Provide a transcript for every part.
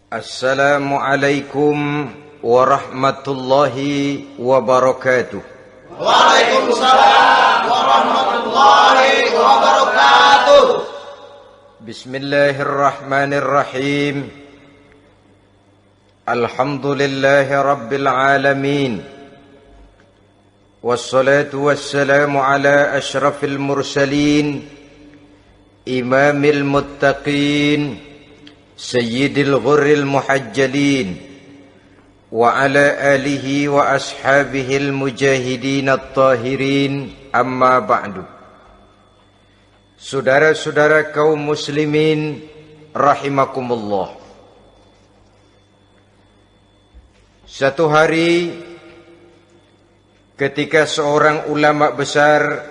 Assalamualaikum warahmatullahi wabarakatuh. Waalaikumsalam warahmatullahi wabarakatuh. Bismillahirrahmanirrahim. Alhamdulillahi rabbil alamin. Wassalatu wassalamu ala ashrafil mursalin, imamil muttaqin, sayyidil ghurril muhajjalin, wa ala alihi wa ashabihil mujahidin at-tahirin, amma ba'du. Saudara-saudara kaum muslimin rahimakumullah. Satu hari ketika seorang ulama besar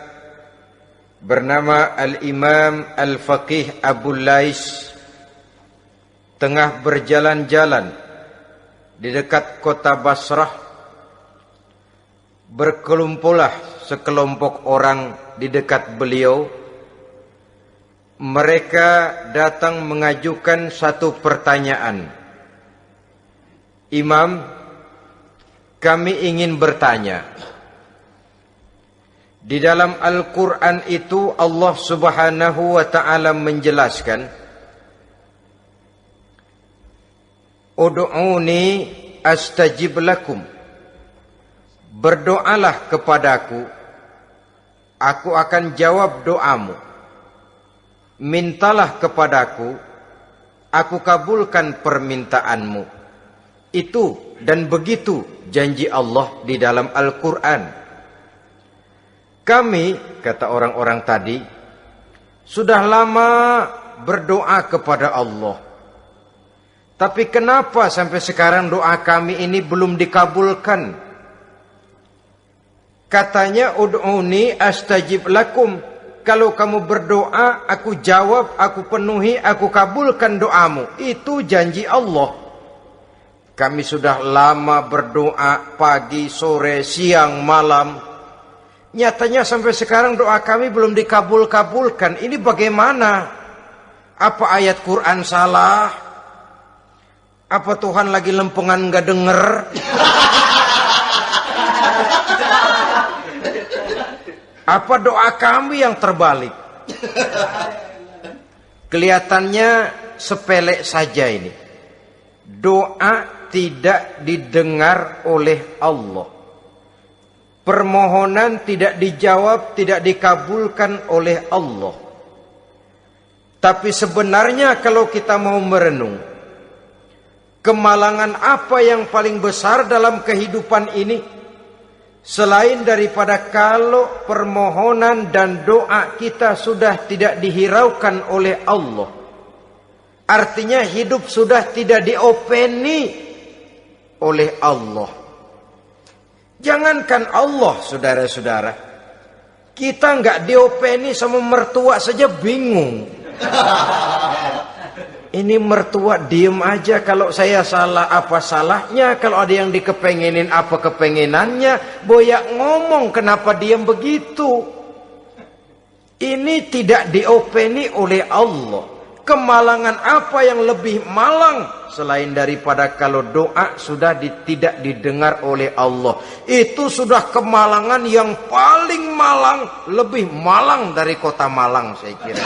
bernama Al-Imam Al-Faqih Abu Lais tengah berjalan-jalan di dekat kota Basrah, berkelumpulah sekelompok orang di dekat beliau. Mereka datang mengajukan satu pertanyaan. Imam, kami ingin bertanya. Di dalam Al-Quran itu Allah Subhanahu wa ta'ala menjelaskan, Ud'uni astajib lakum. Berdoalah kepadaku, aku akan jawab doamu. Mintalah kepadaku, aku kabulkan permintaanmu. Itu dan begitu janji Allah di dalam Al-Quran. Kami, kata orang-orang tadi, sudah lama berdoa kepada Allah. Tapi kenapa sampai sekarang doa kami ini belum dikabulkan? Katanya, ud'uni astajib lakum. Kalau kamu berdoa, aku jawab, aku penuhi, aku kabulkan doamu. Itu janji Allah. Kami sudah lama berdoa pagi, sore, siang, malam. Nyatanya sampai sekarang doa kami belum dikabul-kabulkan. Ini bagaimana? Apa ayat Quran salah? Apa Tuhan lagi lempengan gak denger? Apa doa kami yang terbalik? Kelihatannya sepele saja ini. Doa tidak didengar oleh Allah. Permohonan tidak dijawab, tidak dikabulkan oleh Allah. Tapi sebenarnya kalau kita mau merenung, kemalangan apa yang paling besar dalam kehidupan ini, selain daripada kalau permohonan dan doa kita sudah tidak dihiraukan oleh Allah. Artinya hidup sudah tidak diopeni oleh Allah. Jangankan Allah, saudara-saudara, kita nggak diopeni sama mertua saja bingung. Ini mertua diem aja, kalau saya salah apa salahnya, kalau ada yang dikepengenin apa kepengenannya, boyak ngomong kenapa diem begitu. Ini tidak diopeni oleh Allah. Kemalangan apa yang lebih malang selain daripada kalau doa sudah tidak didengar oleh Allah. Itu sudah kemalangan yang paling malang, lebih malang dari kota Malang saya kira.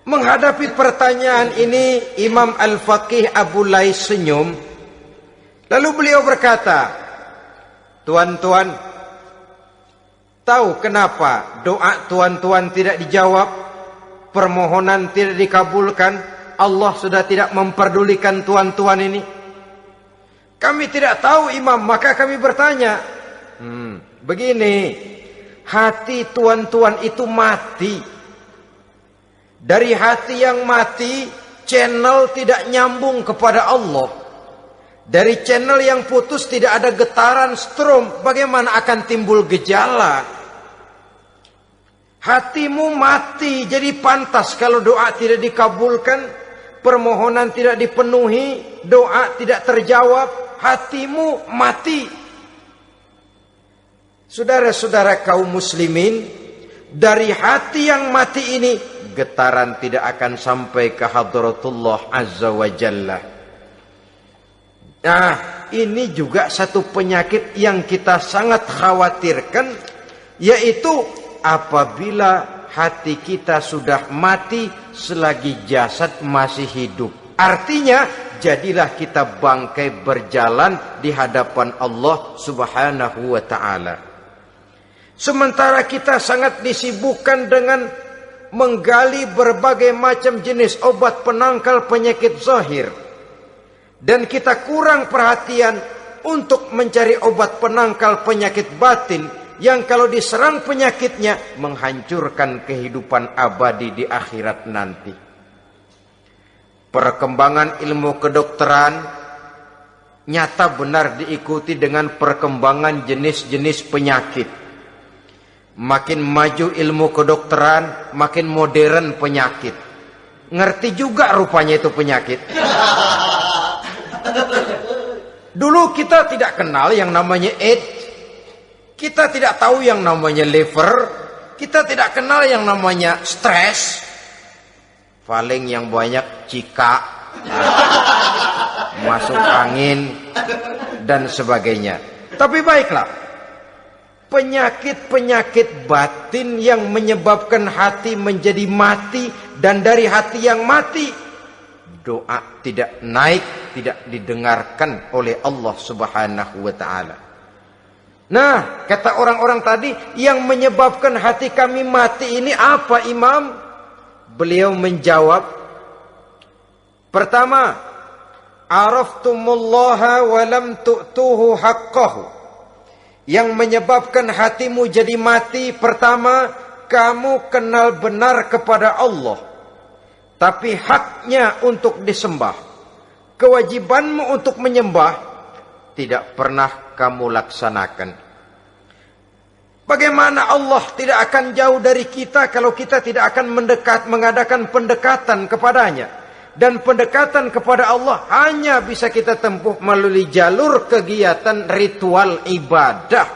Menghadapi pertanyaan ini, Imam Al-Faqih Abu Lais senyum. Lalu beliau berkata, tuan-tuan, tahu kenapa doa tuan-tuan tidak dijawab, permohonan tidak dikabulkan? Allah sudah tidak memperdulikan tuan-tuan ini. Kami tidak tahu, Imam, maka kami bertanya. Begini, hati tuan-tuan itu mati. Dari hati yang mati, channel tidak nyambung kepada Allah. Dari channel yang putus tidak ada getaran strom, bagaimana akan timbul gejala? Hatimu mati, jadi pantas kalau doa tidak dikabulkan, permohonan tidak dipenuhi, doa tidak terjawab, hatimu mati. Saudara-saudara kaum muslimin, dari hati yang mati ini, getaran tidak akan sampai ke hadratullah azza wa jalla. Nah, ini juga satu penyakit yang kita sangat khawatirkan, yaitu apabila hati kita sudah mati selagi jasad masih hidup. Artinya, jadilah kita bangkai berjalan di hadapan Allah Subhanahu wa ta'ala. Sementara kita sangat disibukkan dengan menggali berbagai macam jenis obat penangkal penyakit zahir, dan kita kurang perhatian untuk mencari obat penangkal penyakit batin yang kalau diserang penyakitnya menghancurkan kehidupan abadi di akhirat nanti. Perkembangan ilmu kedokteran nyata benar diikuti dengan perkembangan jenis-jenis penyakit. Makin maju ilmu kedokteran, makin modern penyakit. Ngerti juga rupanya itu penyakit. Dulu kita tidak kenal yang namanya AIDS. Kita tidak tahu yang namanya liver. Kita tidak kenal yang namanya stres. Paling yang banyak cika, masuk angin, dan sebagainya. Tapi baiklah, penyakit-penyakit batin yang menyebabkan hati menjadi mati, dan dari hati yang mati, doa tidak naik, tidak didengarkan oleh Allah Subhanahu wa ta'ala. Nah, kata orang-orang tadi, yang menyebabkan hati kami mati ini apa, Imam? Beliau menjawab, pertama, araftumullaha wa lam tu'tuhu haqqahu. Yang menyebabkan hatimu jadi mati, pertama, kamu kenal benar kepada Allah, tapi haknya untuk disembah, kewajibanmu untuk menyembah, tidak pernah kamu laksanakan. Bagaimana Allah tidak akan jauh dari kita kalau kita tidak akan mengadakan pendekatan kepadanya. Dan pendekatan kepada Allah hanya bisa kita tempuh melalui jalur kegiatan ritual ibadah.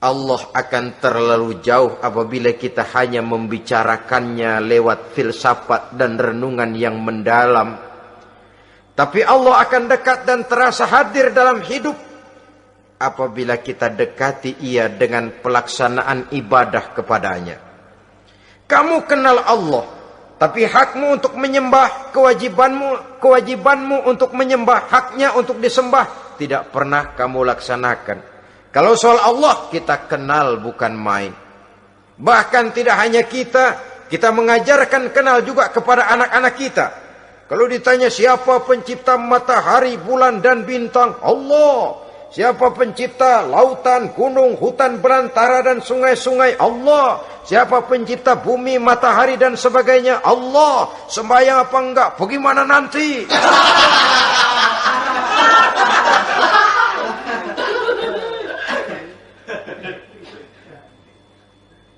Allah akan terlalu jauh apabila kita hanya membicarakannya lewat filsafat dan renungan yang mendalam. Tapi Allah akan dekat dan terasa hadir dalam hidup apabila kita dekati ia dengan pelaksanaan ibadah kepadanya. Kamu kenal Allah, tapi hakmu untuk menyembah, kewajibanmu untuk menyembah, haknya untuk disembah, tidak pernah kamu laksanakan. Kalau soal Allah, kita kenal bukan main. Bahkan tidak hanya kita mengajarkan kenal juga kepada anak-anak kita. Kalau ditanya siapa pencipta matahari, bulan dan bintang, Allah. Siapa pencipta lautan, gunung, hutan belantara dan sungai-sungai? Allah. Siapa pencipta bumi, matahari dan sebagainya? Allah. Sembahyang apa enggak? Bagaimana nanti?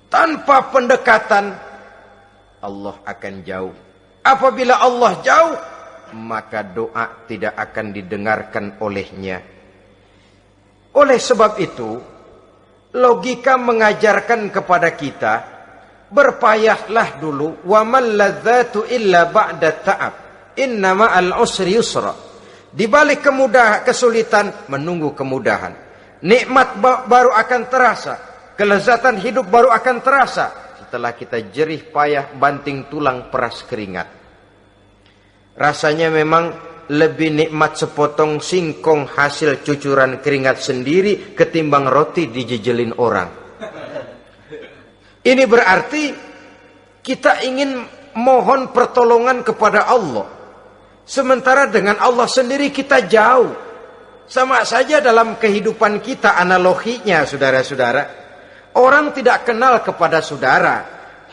Tanpa pendekatan, Allah akan jauh. Apabila Allah jauh, maka doa tidak akan didengarkan olehnya. Oleh sebab itu, logika mengajarkan kepada kita, berpayahlah dulu, wa mal ladzatu illa ba'da ta'ab, inna ma'al usri yusra. Di balik kesulitan menunggu kemudahan. Nikmat baru akan terasa, kelezatan hidup baru akan terasa setelah kita jerih payah banting tulang peras keringat. Rasanya memang lebih nikmat sepotong singkong hasil cucuran keringat sendiri ketimbang roti dijejelin orang. Ini berarti kita ingin mohon pertolongan kepada Allah, sementara dengan Allah sendiri kita jauh. Sama saja dalam kehidupan kita analoginya, saudara-saudara. Orang tidak kenal kepada saudara,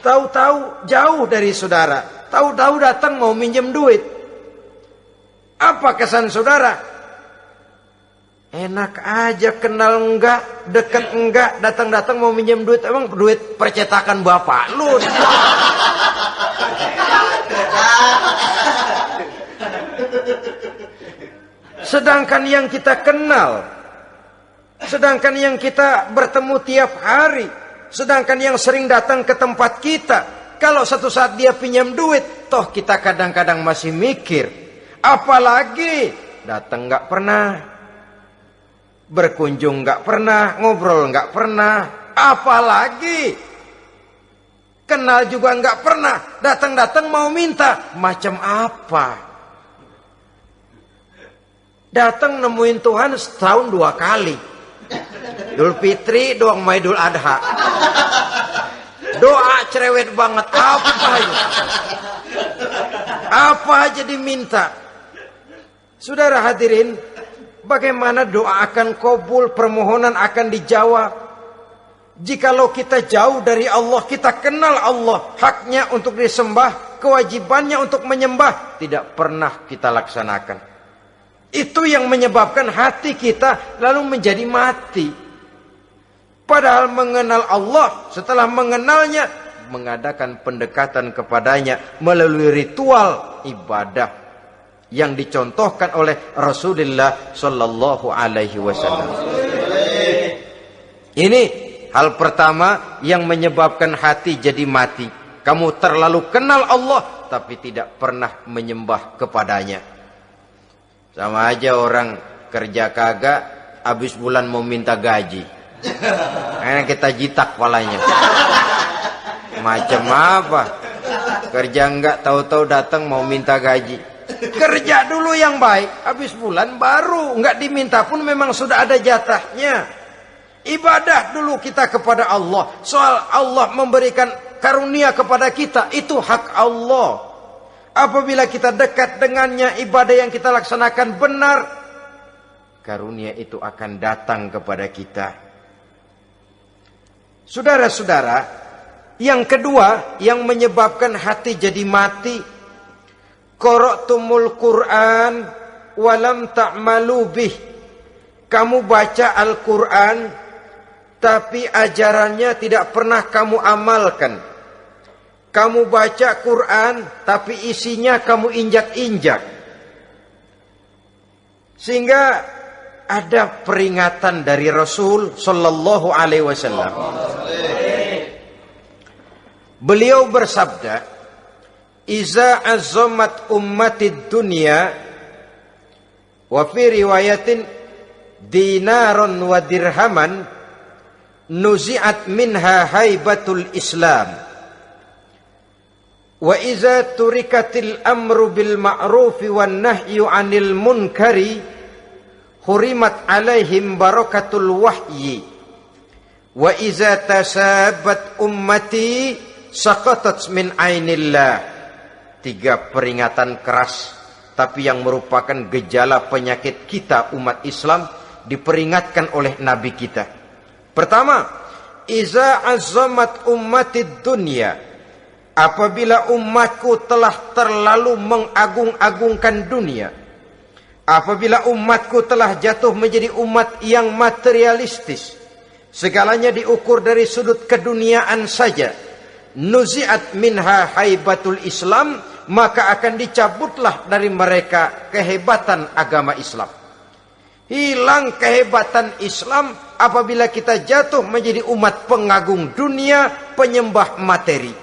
tahu-tahu jauh dari saudara, tahu-tahu datang mau minjem duit. Apa kesan saudara? Enak aja, kenal enggak, dekat enggak, datang-datang mau minjem duit. Emang duit percetakan bapak lu? Sedangkan yang kita kenal, sedangkan yang kita bertemu tiap hari, Sedangkan yang sering datang ke tempat kita, kalau satu saat dia pinjam duit, toh kita kadang-kadang masih mikir. Apalagi datang nggak pernah, berkunjung nggak pernah, ngobrol nggak pernah. Apalagi kenal juga nggak pernah, datang-datang mau minta. Macam apa? Datang nemuin Tuhan setahun 2 kali. Idul Fitri doang sama Idul Adha. Doa cerewet banget. Apa aja diminta. Saudara hadirin, bagaimana doa akan kabul, permohonan akan dijawab? Jikalau kita jauh dari Allah, kita kenal Allah, haknya untuk disembah, kewajibannya untuk menyembah, tidak pernah kita laksanakan. Itu yang menyebabkan hati kita lalu menjadi mati. Padahal mengenal Allah, setelah mengenalnya, mengadakan pendekatan kepadanya melalui ritual ibadah yang dicontohkan oleh Rasulullah Sallallahu Alaihi Wasallam. Ini hal pertama yang menyebabkan hati jadi mati. Kamu terlalu kenal Allah, tapi tidak pernah menyembah kepadanya. Sama aja orang kerja kagak, habis bulan mau minta gaji. Karena kita jitak palanya. Macam apa? Kerja enggak, tahu-tahu datang mau minta gaji. Kerja dulu yang baik, habis bulan baru. Enggak diminta pun memang sudah ada jatahnya. Ibadah dulu kita kepada Allah. Soal Allah memberikan karunia kepada kita, itu hak Allah. Apabila kita dekat dengannya, ibadah yang kita laksanakan benar, karunia itu akan datang kepada kita. Saudara-saudara, yang kedua yang menyebabkan hati jadi mati, qara'tumul Qur'an walam ta'malu bih. Kamu baca Al-Qur'an tapi ajarannya tidak pernah kamu amalkan. Kamu baca Quran, tapi isinya kamu injak-injak. Sehingga ada peringatan dari Rasul Sallallahu Alaihi Wasallam. Beliau bersabda, "Iza azzamat ummatid dunya, wa fi riwayatin dinaron wa dirhaman, nuzi'at minha haibatul Islam. Wa iza turikatil amru bil ma'rufi wan nahyu 'anil munkari, hurimat 'alaihim barakatul wahyi. Wa iza tasabat ummati saqatat min 'ainillah." 3 peringatan keras, tapi yang merupakan gejala penyakit kita umat Islam, diperingatkan oleh Nabi kita. Pertama, iza azzamat ummatid dunya. Apabila umatku telah terlalu mengagung-agungkan dunia, apabila umatku telah jatuh menjadi umat yang materialistis, segalanya diukur dari sudut keduniaan saja, nuzi'at minha haibatul Islam, maka akan dicabutlah dari mereka kehebatan agama Islam. Hilang kehebatan Islam apabila kita jatuh menjadi umat pengagung dunia, penyembah materi.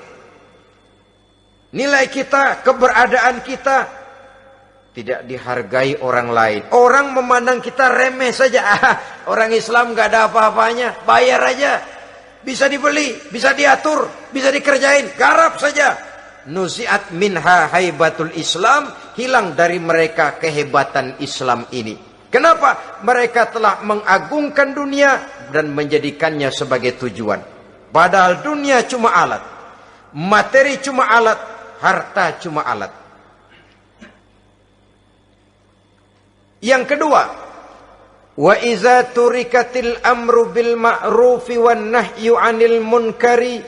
Nilai kita, keberadaan kita tidak dihargai orang lain. Orang memandang kita remeh saja. Orang Islam gak ada apa-apanya, bayar aja. Bisa dibeli, bisa diatur, bisa dikerjain, garap saja. Nuzi'at minha haibatul Islam, hilang dari mereka kehebatan Islam ini. Kenapa? Mereka telah mengagungkan dunia dan menjadikannya sebagai tujuan. Padahal dunia cuma alat, materi cuma alat, harta cuma alat. Yang kedua, wa iza turikatil amru bil ma'rufi wan nahyu 'anil munkari,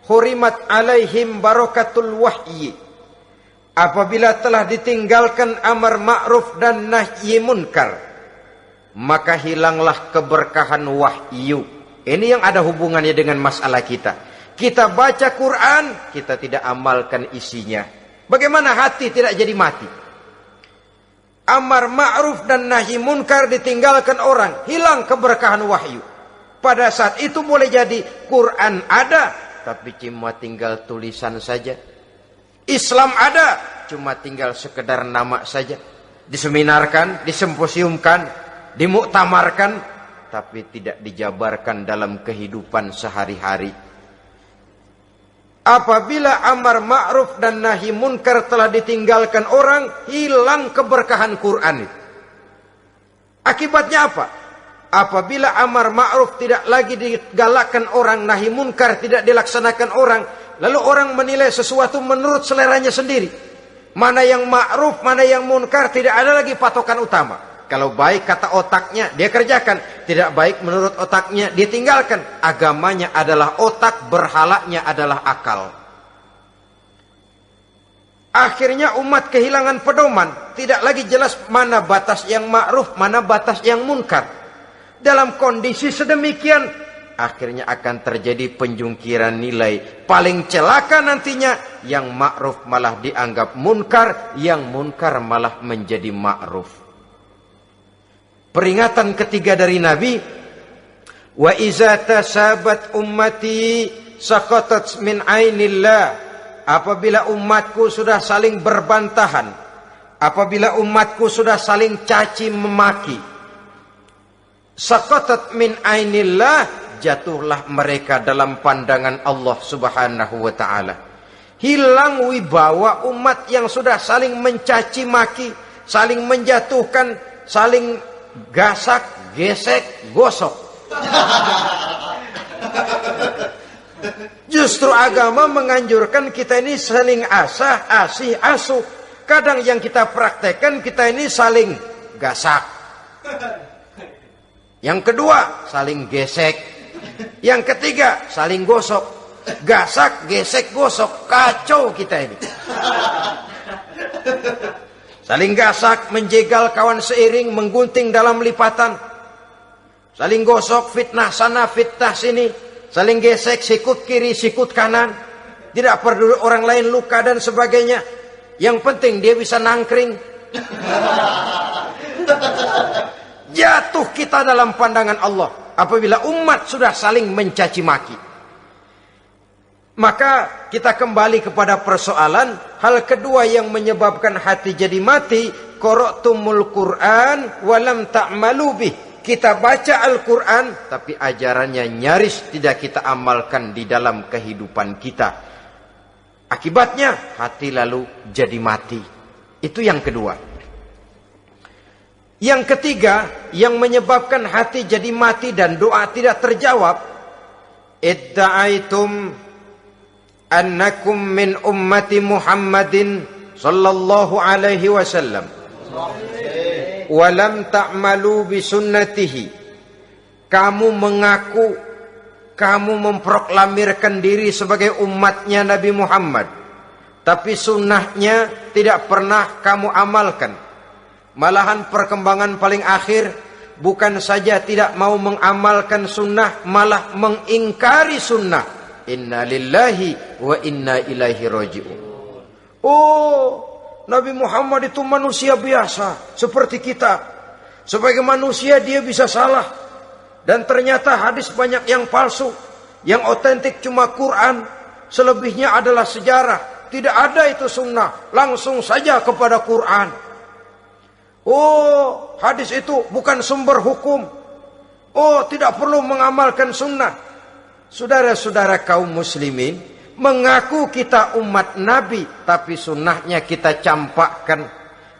hurimat 'alaihim barakatul wahyi. Apabila telah ditinggalkan amar ma'ruf dan nahi munkar, maka hilanglah keberkahan wahyu. Ini yang ada hubungannya dengan masalah kita. Kita baca Quran, kita tidak amalkan isinya. Bagaimana hati tidak jadi mati? Amar ma'ruf dan nahi munkar ditinggalkan orang, hilang keberkahan wahyu. Pada saat itu boleh jadi Quran ada, tapi cuma tinggal tulisan saja. Islam ada, cuma tinggal sekedar nama saja. Diseminarkan, disimposiumkan, dimuktamarkan, tapi tidak dijabarkan dalam kehidupan sehari-hari. Apabila amar ma'ruf dan nahi munkar telah ditinggalkan orang, hilang keberkahan Quran itu. Akibatnya apa? Apabila amar ma'ruf tidak lagi digalakkan orang, nahi munkar tidak dilaksanakan orang, lalu orang menilai sesuatu menurut seleranya sendiri. Mana yang ma'ruf, mana yang munkar, tidak ada lagi patokan utama. Kalau baik kata otaknya, dia kerjakan. Tidak baik menurut otaknya, dia tinggalkan. Agamanya adalah otak, berhalanya adalah akal. Akhirnya umat kehilangan pedoman. Tidak lagi jelas mana batas yang ma'ruf, mana batas yang munkar. Dalam kondisi sedemikian, akhirnya akan terjadi penjungkiran nilai. Paling celaka nantinya, yang ma'ruf malah dianggap munkar, yang munkar malah menjadi ma'ruf. Peringatan ketiga dari Nabi, wa iza tasabat ummati saqatat min ainillah. Apabila umatku sudah saling berbantahan, apabila umatku sudah saling caci memaki, saqatat min ainillah, jatuhlah mereka dalam pandangan Allah Subhanahu wa taala. Hilang wibawa umat yang sudah saling mencaci maki, saling menjatuhkan, saling gasak, gesek, gosok. Justru agama menganjurkan kita ini saling asah, asih, asuh. Kadang yang kita praktekkan, kita ini saling gasak. Yang kedua, saling gesek. Yang ketiga, saling gosok. Gasak, gesek, gosok. Kacau kita ini. Saling gasak, menjegal kawan seiring, menggunting dalam lipatan. Saling gosok, fitnah sana, fitnah sini. Saling gesek, sikut kiri, sikut kanan. Tidak peduli orang lain luka dan sebagainya. Yang penting dia bisa nangkring. Jatuh kita dalam pandangan Allah apabila umat sudah saling mencaci maki. Maka kita kembali kepada persoalan. Hal kedua yang menyebabkan hati jadi mati, qara'tumul Qur'an walam ta'malu bih. Kita baca Al-Quran, tapi ajarannya nyaris tidak kita amalkan di dalam kehidupan kita. Akibatnya hati lalu jadi mati. Itu yang kedua. Yang ketiga, yang menyebabkan hati jadi mati dan doa tidak terjawab, idda'aitum annakum min ummati Muhammadin sallallahu alaihi wasallam wa lam ta'malu bi sunnatihi. Kamu mengaku, kamu memproklamirkan diri sebagai umatnya Nabi Muhammad, tapi sunnahnya tidak pernah kamu amalkan. Malahan perkembangan paling akhir, bukan saja tidak mau mengamalkan sunnah, malah mengingkari sunnah. Inna lillahi wa inna ilaihi raji'un. Oh, Nabi Muhammad itu manusia biasa seperti kita. Sebagai manusia dia bisa salah. Dan ternyata hadis banyak yang palsu. Yang otentik cuma Quran. Selebihnya adalah sejarah. Tidak ada itu sunnah. Langsung saja kepada Quran. Oh, hadis itu bukan sumber hukum. Oh, tidak perlu mengamalkan sunnah. Saudara-saudara kaum muslimin, mengaku kita umat Nabi, tapi sunnahnya kita campakkan,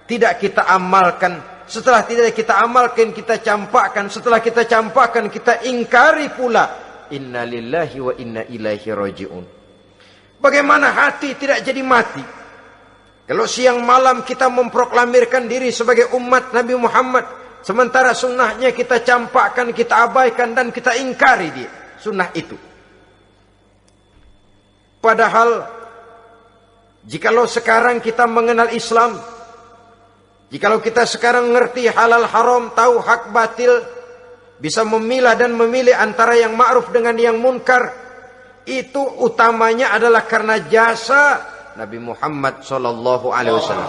tidak kita amalkan. Setelah tidak kita amalkan, kita campakkan. Setelah kita campakkan, kita ingkari pula. Inna lillahi wa inna ilaihi raji'un. Bagaimana hati tidak jadi mati? Kalau siang malam kita memproklamirkan diri sebagai umat Nabi Muhammad, sementara sunnahnya kita campakkan, kita abaikan, dan kita ingkari dia. Sunnah itu. Padahal jikalau sekarang kita mengenal Islam, jikalau kita sekarang ngerti halal haram, tahu hak batil, bisa memilah dan memilih antara yang ma'ruf dengan yang munkar, itu utamanya adalah karena jasa Nabi Muhammad SAW,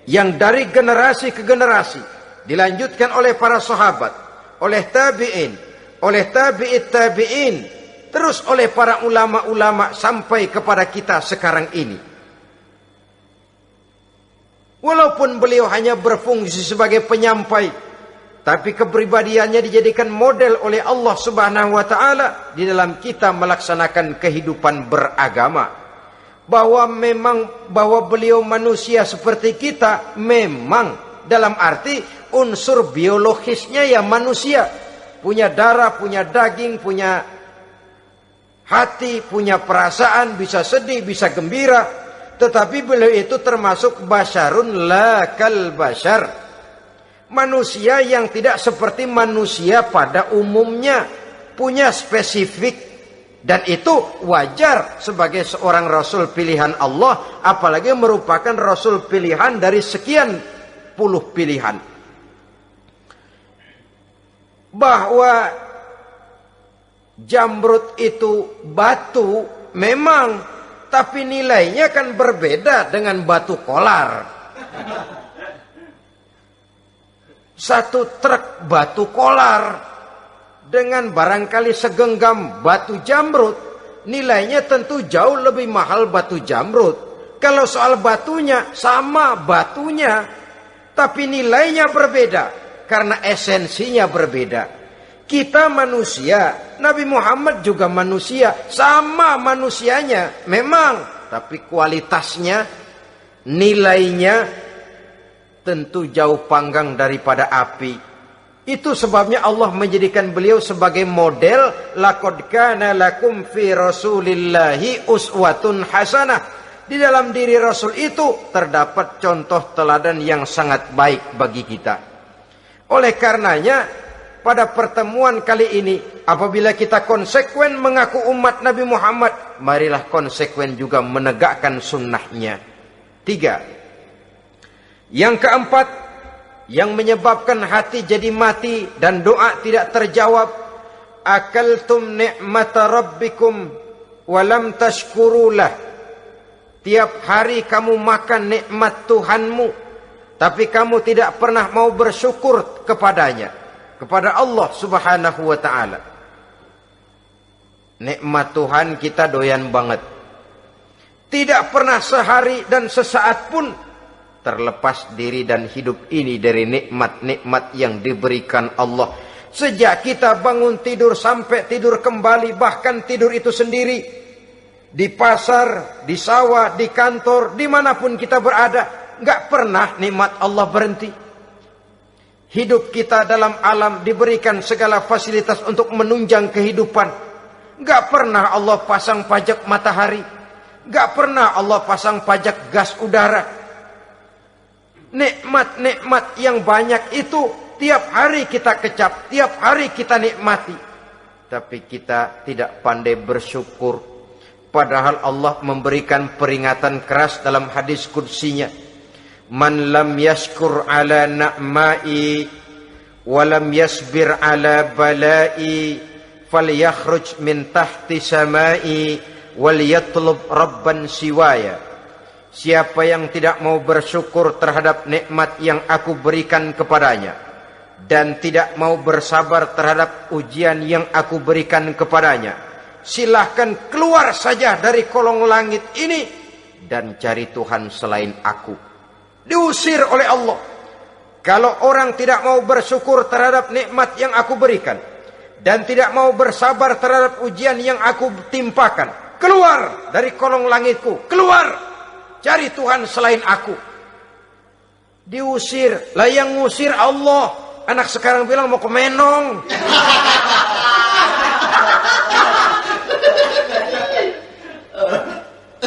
yang dari generasi ke generasi dilanjutkan oleh para sahabat, oleh tabi'in, oleh tabi'it tabi'in, terus oleh para ulama-ulama sampai kepada kita sekarang ini. Walaupun beliau hanya berfungsi sebagai penyampai, tapi kepribadiannya dijadikan model oleh Allah Subhanahu wa taala di dalam kita melaksanakan kehidupan beragama. Bahwa beliau manusia seperti kita, memang dalam arti unsur biologisnya ya manusia, punya darah, punya daging, punya hati, punya perasaan, bisa sedih, bisa gembira, tetapi beliau itu termasuk basyarun la kal basyar, manusia yang tidak seperti manusia pada umumnya, punya spesifik. Dan itu wajar sebagai seorang Rasul pilihan Allah, apalagi merupakan Rasul pilihan dari sekian puluh pilihan. Bahwa jamrud itu batu memang, tapi nilainya kan berbeda dengan batu kolar. Satu truk batu kolar dengan barangkali segenggam batu jamrud, nilainya tentu jauh lebih mahal batu jamrud. Kalau soal batunya, sama batunya, tapi nilainya berbeda karena esensinya berbeda. Kita manusia, Nabi Muhammad juga manusia, sama manusianya memang, tapi kualitasnya, nilainya tentu jauh panggang daripada api. Itu sebabnya Allah menjadikan beliau sebagai model. Laqad kana lakum fi rasulillahi uswatun hasanah. Di dalam diri Rasul itu terdapat contoh teladan yang sangat baik bagi kita. Oleh karenanya, pada pertemuan kali ini, apabila kita konsekuen mengaku umat Nabi Muhammad, marilah konsekuen juga menegakkan sunnahnya. 3. Yang keempat, yang menyebabkan hati jadi mati dan doa tidak terjawab, akaltum ni'mata rabbikum walam tashkurulah. Tiap hari kamu makan nikmat Tuhanmu, tapi kamu tidak pernah mau bersyukur kepadanya, kepada Allah Subhanahu wa ta'ala. Nikmat Tuhan kita doyan banget, tidak pernah sehari dan sesaat pun terlepas diri dan hidup ini dari nikmat-nikmat yang diberikan Allah. Sejak kita bangun tidur sampai tidur kembali, bahkan tidur itu sendiri, di pasar, di sawah, di kantor, dimanapun kita berada, gak pernah nikmat Allah berhenti. Hidup kita dalam alam diberikan segala fasilitas untuk menunjang kehidupan. Gak pernah Allah pasang pajak matahari, gak pernah Allah pasang pajak gas udara. Nikmat-nikmat yang banyak itu tiap hari kita kecap, tiap hari kita nikmati. Tapi kita tidak pandai bersyukur. Padahal Allah memberikan peringatan keras dalam hadis qudsinya. Man lam yashkur ala na'mai wa lam yasbir ala balai falyakhruj min tahti samai wal yatlub rabban siwaya. Siapa yang tidak mau bersyukur terhadap nikmat yang aku berikan kepadanya, dan tidak mau bersabar terhadap ujian yang aku berikan kepadanya, silahkan keluar saja dari kolong langit ini dan cari Tuhan selain aku. Diusir oleh Allah. Kalau orang tidak mau bersyukur terhadap nikmat yang aku berikan, dan tidak mau bersabar terhadap ujian yang aku timpakan, keluar dari kolong langitku, keluar, cari Tuhan selain aku. Diusir. Lah yang ngusir Allah. Anak sekarang bilang mau ke Menong.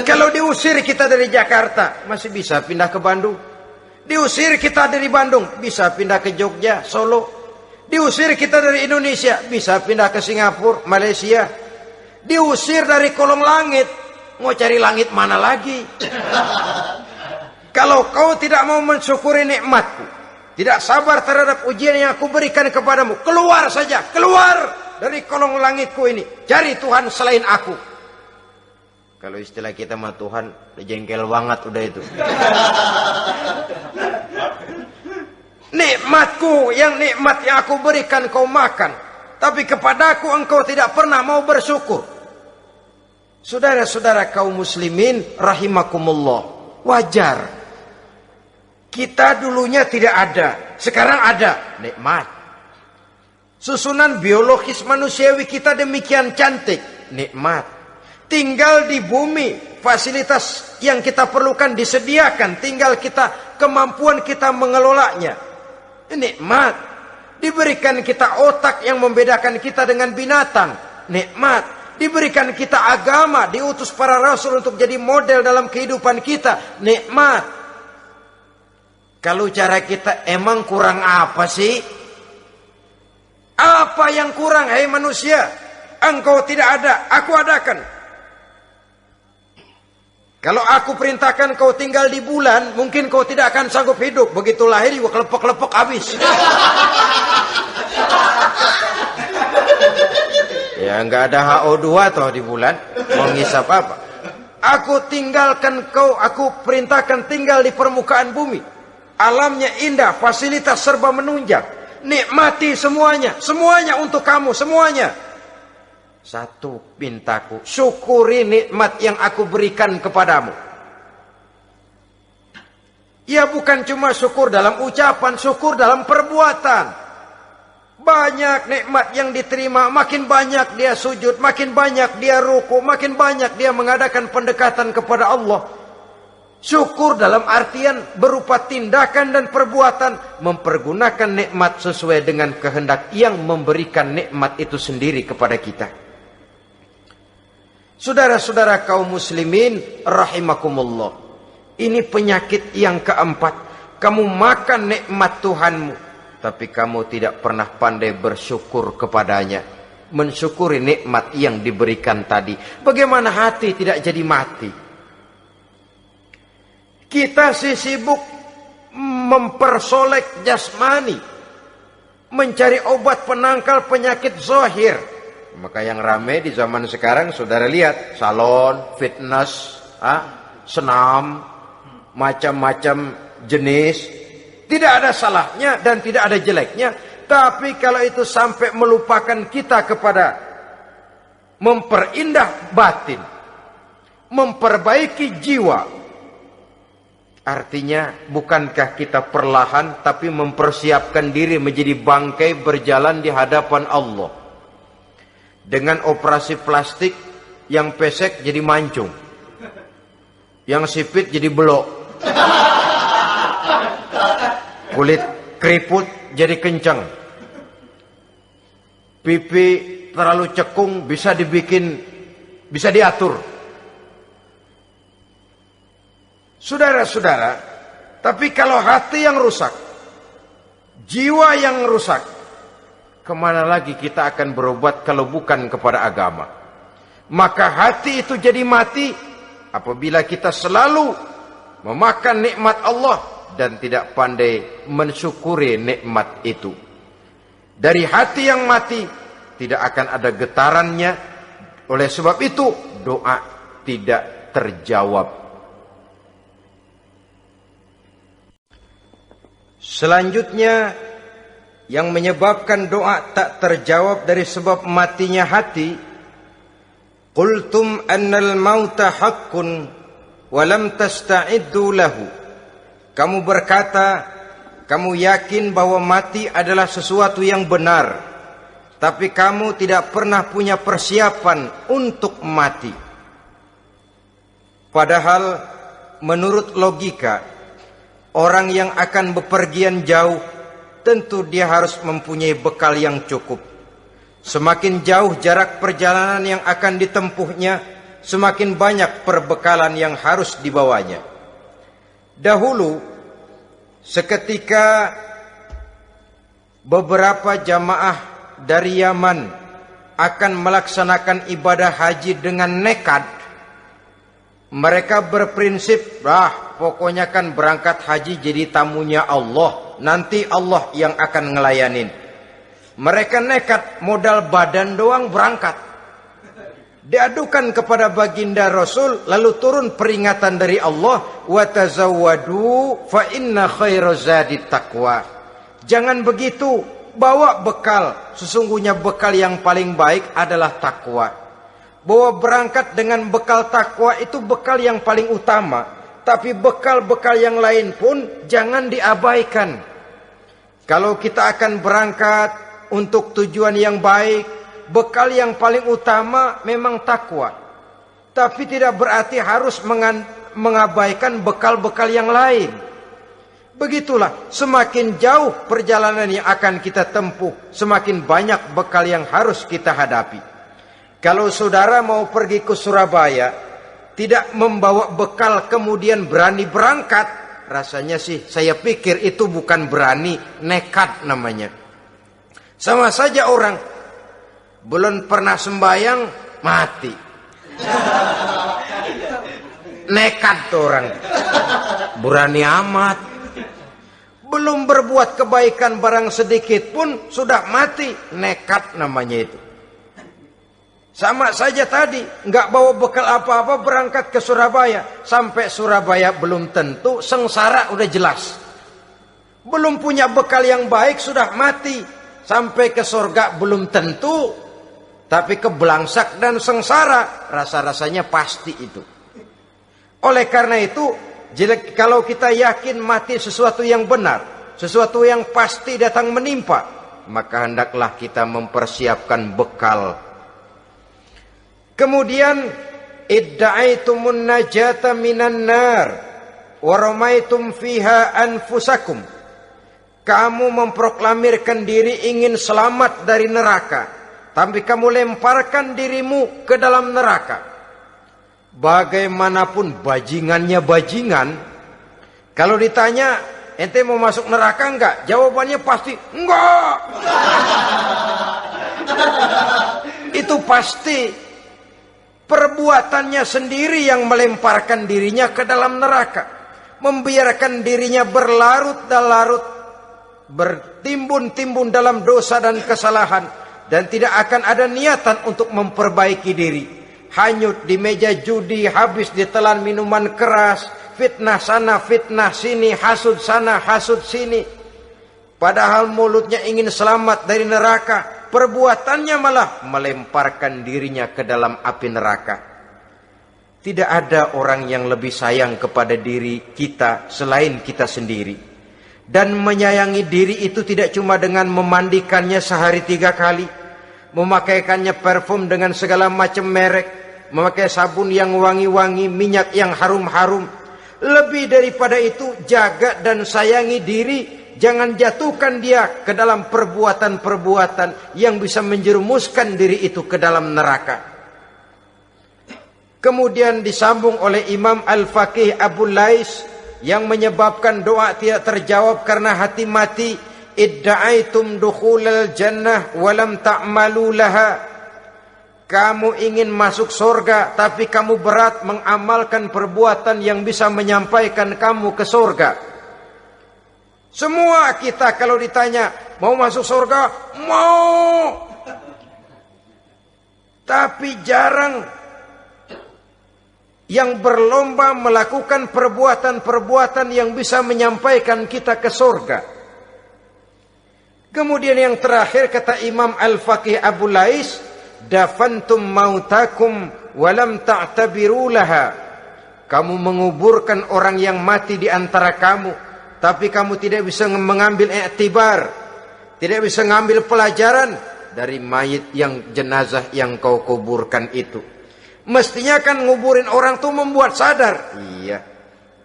Kalau diusir kita dari Jakarta, masih bisa pindah ke Bandung. Diusir kita dari Bandung, bisa pindah ke Jogja, Solo. Diusir kita dari Indonesia, bisa pindah ke Singapura, Malaysia. Diusir dari kolong langit, mau cari langit mana lagi? Kalau kau tidak mau mensyukuri nikmatku, tidak sabar terhadap ujian yang aku berikan kepadamu, keluar saja, keluar dari kolong langitku ini, cari Tuhan selain aku. Kalau istilah kita mah Tuhan, jengkel banget udah itu. Nikmatku, nikmat yang aku berikan kau makan, tapi kepadaku engkau tidak pernah mau bersyukur. Saudara-saudara kaum muslimin rahimakumullah, wajar. Kita dulunya tidak ada, sekarang ada, nikmat. Susunan biologis manusiawi kita demikian cantik, nikmat. Tinggal di bumi, fasilitas yang kita perlukan disediakan, tinggal kemampuan kita mengelolanya. Nikmat. Diberikan kita otak yang membedakan kita dengan binatang, nikmat. Diberikan kita agama, diutus para rasul untuk jadi model dalam kehidupan kita, nikmat. Kalau cara kita emang kurang apa sih? Apa yang kurang, hai manusia? Engkau tidak ada, aku adakan. Kalau aku perintahkan kau tinggal di bulan, mungkin kau tidak akan sanggup hidup. Begitu lahir juga kelepok-kelepok habis. Ya nggak ada HO2 toh di bulan, mau ngisap apa? Aku tinggalkan kau, aku perintahkan tinggal di permukaan bumi. Alamnya indah, fasilitas serba menunjang. Nikmati semuanya, semuanya untuk kamu, semuanya. Satu pintaku, syukuri nikmat yang aku berikan kepadamu. Ya bukan cuma syukur dalam ucapan, syukur dalam perbuatan. Banyak nikmat yang diterima, makin banyak dia sujud, makin banyak dia ruku, makin banyak dia mengadakan pendekatan kepada Allah. Syukur dalam artian berupa tindakan dan perbuatan, mempergunakan nikmat sesuai dengan kehendak yang memberikan nikmat itu sendiri kepada kita. Saudara-saudara kaum muslimin rahimakumullah, ini penyakit yang keempat. Kamu makan nikmat Tuhanmu, tapi kamu tidak pernah pandai bersyukur kepadanya, mensyukuri nikmat yang diberikan tadi. Bagaimana hati tidak jadi mati? Kita sibuk mempersolek jasmani, mencari obat penangkal penyakit zahir. Maka yang ramai di zaman sekarang, saudara lihat, salon, fitness, senam, macam-macam jenis. Tidak ada salahnya dan tidak ada jeleknya. Tapi kalau itu sampai melupakan kita kepada memperindah batin, memperbaiki jiwa, artinya bukankah kita perlahan tapi mempersiapkan diri menjadi bangkai berjalan di hadapan Allah. Dengan operasi plastik, yang pesek jadi mancung, yang sipit jadi belok, kulit keriput jadi kencang, pipi terlalu cekung bisa diatur. Saudara-saudara, tapi kalau hati yang rusak, jiwa yang rusak, kemana lagi kita akan berobat kalau bukan kepada agama? Maka hati itu jadi mati apabila kita selalu memakan nikmat Allah dan tidak pandai mensyukuri nikmat itu. Dari hati yang mati tidak akan ada getarannya. Oleh sebab itu doa tidak terjawab. Selanjutnya, yang menyebabkan doa tak terjawab dari sebab matinya hati, qultum annal mauta haqqun wa lam tasta'iddu lahu. Kamu berkata, kamu yakin bahwa mati adalah sesuatu yang benar, tapi kamu tidak pernah punya persiapan untuk mati. Padahal menurut logika, orang yang akan bepergian jauh tentu dia harus mempunyai bekal yang cukup. Semakin jauh jarak perjalanan yang akan ditempuhnya, semakin banyak perbekalan yang harus dibawanya. Dahulu, seketika beberapa jamaah dari Yaman akan melaksanakan ibadah haji dengan nekat, mereka berprinsip, pokoknya kan berangkat haji jadi tamunya Allah. Nanti Allah yang akan ngelayanin. Mereka nekat, modal badan doang berangkat. Diadukan kepada baginda Rasul, lalu turun peringatan dari Allah, wa tazawwadu fa inna khairaz zadi taqwa. Jangan begitu, bawa bekal. Sesungguhnya bekal yang paling baik adalah takwa. Bahwa berangkat dengan bekal takwa itu bekal yang paling utama. Tapi bekal-bekal yang lain pun jangan diabaikan. Kalau kita akan berangkat untuk tujuan yang baik, bekal yang paling utama memang takwa. Tapi tidak berarti harus mengabaikan bekal-bekal yang lain. Begitulah, semakin jauh perjalanan yang akan kita tempuh, semakin banyak bekal yang harus kita hadapi. Kalau saudara mau pergi ke Surabaya, tidak membawa bekal kemudian berani berangkat, rasanya sih saya pikir itu bukan berani, nekat namanya. Sama saja orang belum pernah sembahyang mati. Nekat tuh orang. Berani amat. Belum berbuat kebaikan barang sedikit pun sudah mati. Nekat namanya itu. Sama saja tadi, nggak bawa bekal apa-apa berangkat ke Surabaya. Sampai Surabaya belum tentu, sengsara udah jelas. Belum punya bekal yang baik sudah mati. Sampai ke surga belum tentu, tapi kebelangsak dan sengsara rasa-rasanya pasti itu. Oleh karena itu, kalau kita yakin mati sesuatu yang benar, sesuatu yang pasti datang menimpa, maka hendaklah kita mempersiapkan bekal. Kemudian idda'aitumun najata minan nar wa ramaitum fiha anfusakum. Kamu memproklamirkan diri ingin selamat dari neraka, tapi kamu lemparkan dirimu ke dalam neraka. Bagaimanapun bajingannya bajingan, kalau ditanya ente mau masuk neraka enggak? Jawabannya pasti enggak. Itu pasti. Perbuatannya sendiri yang melemparkan dirinya ke dalam neraka. Membiarkan dirinya berlarut-larut, bertimbun-timbun dalam dosa dan kesalahan. Dan tidak akan ada niatan untuk memperbaiki diri. Hanyut di meja judi, habis ditelan minuman keras, fitnah sana, fitnah sini, hasud sana, hasud sini. Padahal mulutnya ingin selamat dari neraka. Perbuatannya malah melemparkan dirinya ke dalam api neraka. Tidak ada orang yang lebih sayang kepada diri kita selain kita sendiri. Dan menyayangi diri itu tidak cuma dengan memandikannya sehari 3 kali, memakaikannya parfum dengan segala macam merek, memakai sabun yang wangi-wangi, minyak yang harum-harum. Lebih daripada itu, jaga dan sayangi diri. Jangan jatuhkan dia ke dalam perbuatan-perbuatan yang bisa menjerumuskan diri itu ke dalam neraka. Kemudian disambung oleh Imam Al-Faqih Abu Lais yang menyebabkan doa tidak terjawab karena hati mati. Idda'aitum dukhulal jannah walam ta'malu laha. Kamu ingin masuk surga, tapi kamu berat mengamalkan perbuatan yang bisa menyampaikan kamu ke surga. Semua kita kalau ditanya, mau masuk surga? Mau. Tapi jarang yang berlomba melakukan perbuatan-perbuatan yang bisa menyampaikan kita ke surga. Kemudian yang terakhir kata Imam Al-Faqih Abu Lais, dafantum mautakum walam ta'tabiru laha. Kamu menguburkan orang yang mati di antara kamu, tapi kamu tidak bisa mengambil iktibar, tidak bisa mengambil pelajaran dari mayit yang jenazah yang kau kuburkan itu. Mestinya kan nguburin orang tuh membuat sadar. Iya,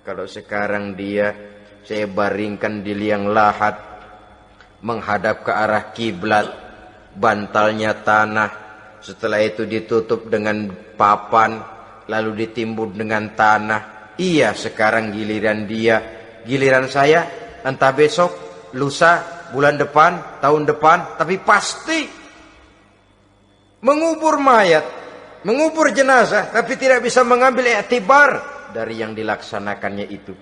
kalau sekarang saya baringkan di liang lahat, menghadap ke arah kiblat, bantalnya tanah, setelah itu ditutup dengan papan, lalu ditimbun dengan tanah. Iya, sekarang giliran dia. Giliran saya, entah besok, lusa, bulan depan, tahun depan, tapi pasti mengubur mayat, mengubur jenazah, tapi tidak bisa mengambil iktibar dari yang dilaksanakannya itu.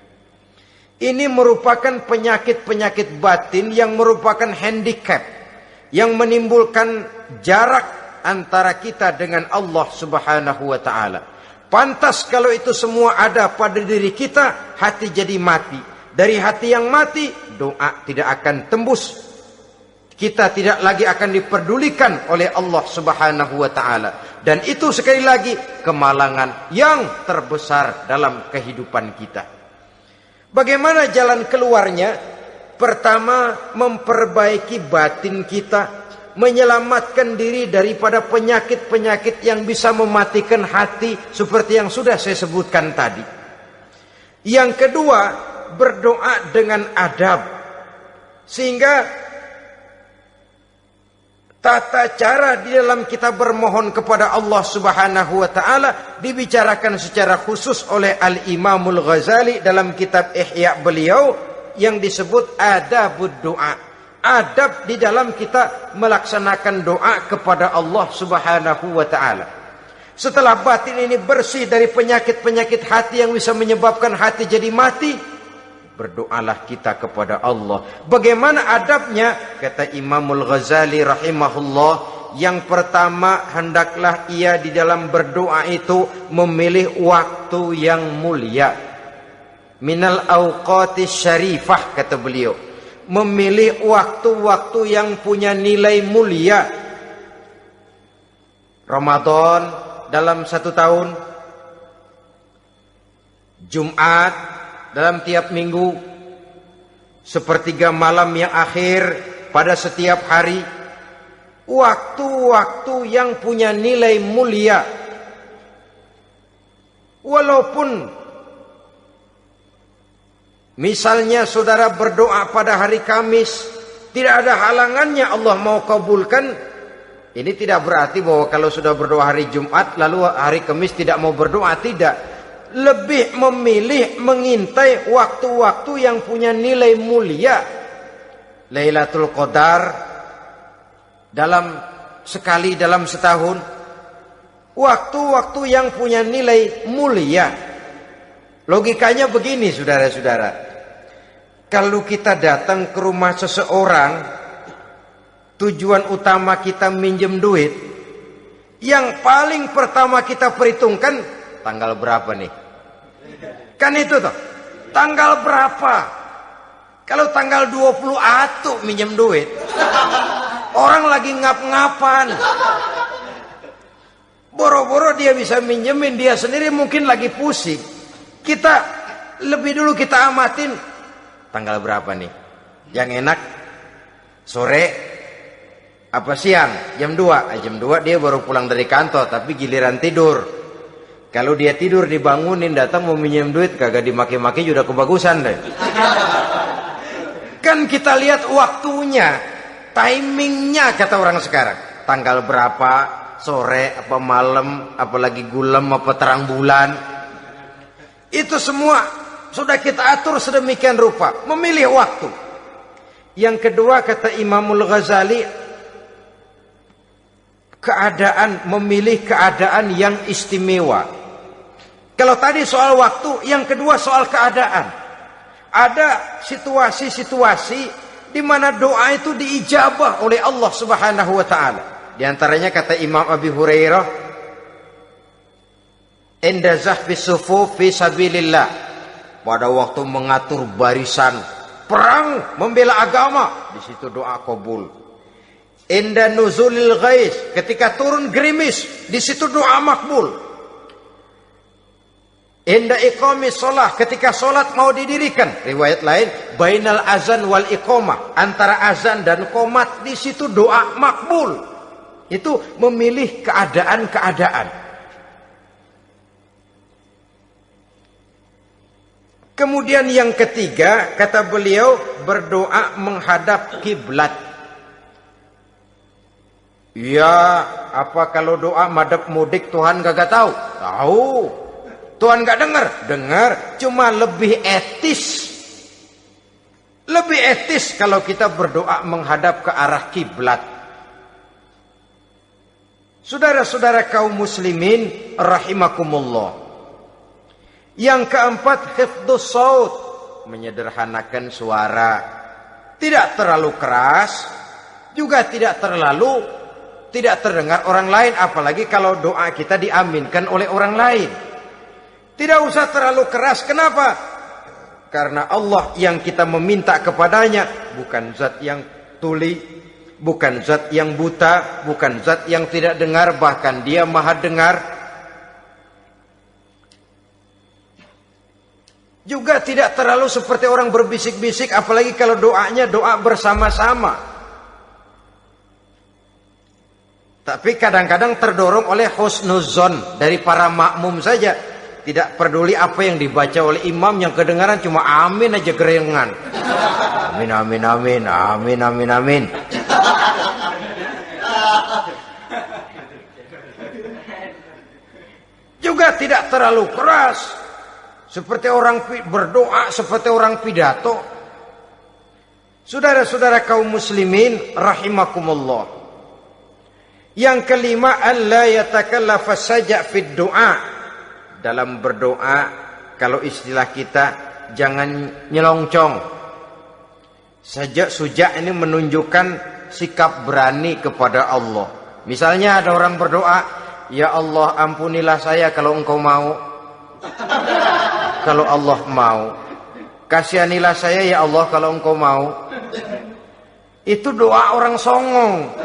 Ini merupakan penyakit-penyakit batin yang merupakan handicap, yang menimbulkan jarak antara kita dengan Allah Subhanahu wa ta'ala. Pantas kalau itu semua ada pada diri kita, hati jadi mati. Dari hati yang mati, doa tidak akan tembus. kita tidak lagi akan diperdulikan oleh Allah Subhanahu wa taala. Dan itu sekali lagi kemalangan yang terbesar dalam kehidupan kita. Bagaimana jalan keluarnya? Pertama, memperbaiki batin kita, menyelamatkan diri daripada penyakit-penyakit yang bisa mematikan hati seperti yang sudah saya sebutkan tadi. Yang kedua, berdoa dengan adab, sehingga tata cara di dalam kita bermohon kepada Allah Subhanahu wa taala dibicarakan secara khusus oleh Al-Imamul Ghazali dalam kitab Ihya beliau yang disebut adabud doa. Adab di dalam kita melaksanakan doa kepada Allah Subhanahu wa taala. Setelah batin ini bersih dari penyakit-penyakit hati yang bisa menyebabkan hati jadi mati, berdoalah kita kepada Allah. Bagaimana adabnya? Kata Imamul Ghazali rahimahullah, yang pertama hendaklah ia di dalam berdoa itu memilih waktu yang mulia. Minal awqatis syarifah, kata beliau. Memilih waktu-waktu yang punya nilai mulia. Ramadan dalam 1 tahun, Jumat dalam tiap minggu, sepertiga malam yang akhir pada setiap hari. Waktu-waktu yang punya nilai mulia. Walaupun misalnya saudara berdoa pada hari Kamis, tidak ada halangannya Allah mau kabulkan. Ini tidak berarti bahwa kalau sudah berdoa hari Jumat lalu hari Kamis tidak mau berdoa, tidak. Lebih memilih mengintai waktu-waktu yang punya nilai mulia. Lailatul Qadar sekali dalam setahun. Waktu-waktu yang punya nilai mulia. Logikanya begini, saudara-saudara. Kalau kita datang ke rumah seseorang, tujuan utama kita minjem duit, yang paling pertama kita perhitungkan tanggal berapa nih? Kan itu toh, tanggal berapa? Kalau tanggal 20 atuh minjem duit, orang lagi ngap-ngapan, boro-boro dia bisa minjemin, dia sendiri mungkin lagi pusing. Kita lebih dulu kita amatin tanggal berapa nih? Yang enak sore apa siang? Jam 2. Jam 2 dia baru pulang dari kantor, tapi giliran tidur. Kalau dia tidur dibangunin datang mau minjem duit, kagak dimaki-maki sudah kebagusan deh. Kan kita lihat waktunya, timingnya kata orang sekarang. Tanggal berapa, sore apa malam, apalagi gulem apa terang bulan. Itu semua sudah kita atur sedemikian rupa, memilih waktu. Yang kedua kata Imamul Ghazali, memilih keadaan yang istimewa. Kalau tadi soal waktu, yang kedua soal keadaan. Ada situasi-situasi di mana doa itu diijabah oleh Allah Subhanahu wa taala. Di antaranya kata Imam Abi Hurairah, "Inda zahfis sufuf fi sabilillah." Pada waktu mengatur barisan perang membela agama, di situ doa kabul. Inda nuzulil ghais, ketika turun gerimis, di situ doa makbul. Inda iqamis shalah, ketika salat mau didirikan, riwayat lain bainal azan wal iqamah, antara azan dan qomat, di situ doa makbul. Itu memilih keadaan-keadaan. Kemudian yang ketiga kata beliau, berdoa menghadap kiblat. Ya, apa kalau doa madhab mudik Tuhan gak tahu? Tahu. Tuhan gak dengar? Dengar. Cuma lebih etis. Lebih etis kalau kita berdoa menghadap ke arah kiblat. Saudara-saudara kaum muslimin rahimakumullah. Yang keempat, hifdzus shaut, menyederhanakan suara. Tidak terlalu keras, juga tidak terdengar orang lain, apalagi kalau doa kita diaminkan oleh orang lain. Tidak usah terlalu keras. Kenapa? Karena Allah yang kita meminta kepadanya bukan zat yang tuli, bukan zat yang buta, bukan zat yang tidak dengar, bahkan dia maha dengar. Juga tidak terlalu seperti orang berbisik-bisik, apalagi kalau doanya doa bersama-sama. Tapi kadang-kadang terdorong oleh husnuzon dari para makmum saja. Tidak peduli apa yang dibaca oleh imam, yang kedengaran cuma amin aja gerengan. Amin, amin, amin, amin, amin, amin. Juga tidak terlalu keras. Seperti orang berdoa, seperti orang pidato. Saudara-saudara kaum muslimin rahimakumullah. Yang kelima, alla yatakallafa saja fid doa. Dalam berdoa, kalau istilah kita, jangan nyelongcong. Sajak ini menunjukkan sikap berani kepada Allah. Misalnya ada orang berdoa, ya Allah ampunilah saya kalau engkau mau. Kalau Allah mau. Kasihanilah saya ya Allah kalau engkau mau. Itu doa orang songong.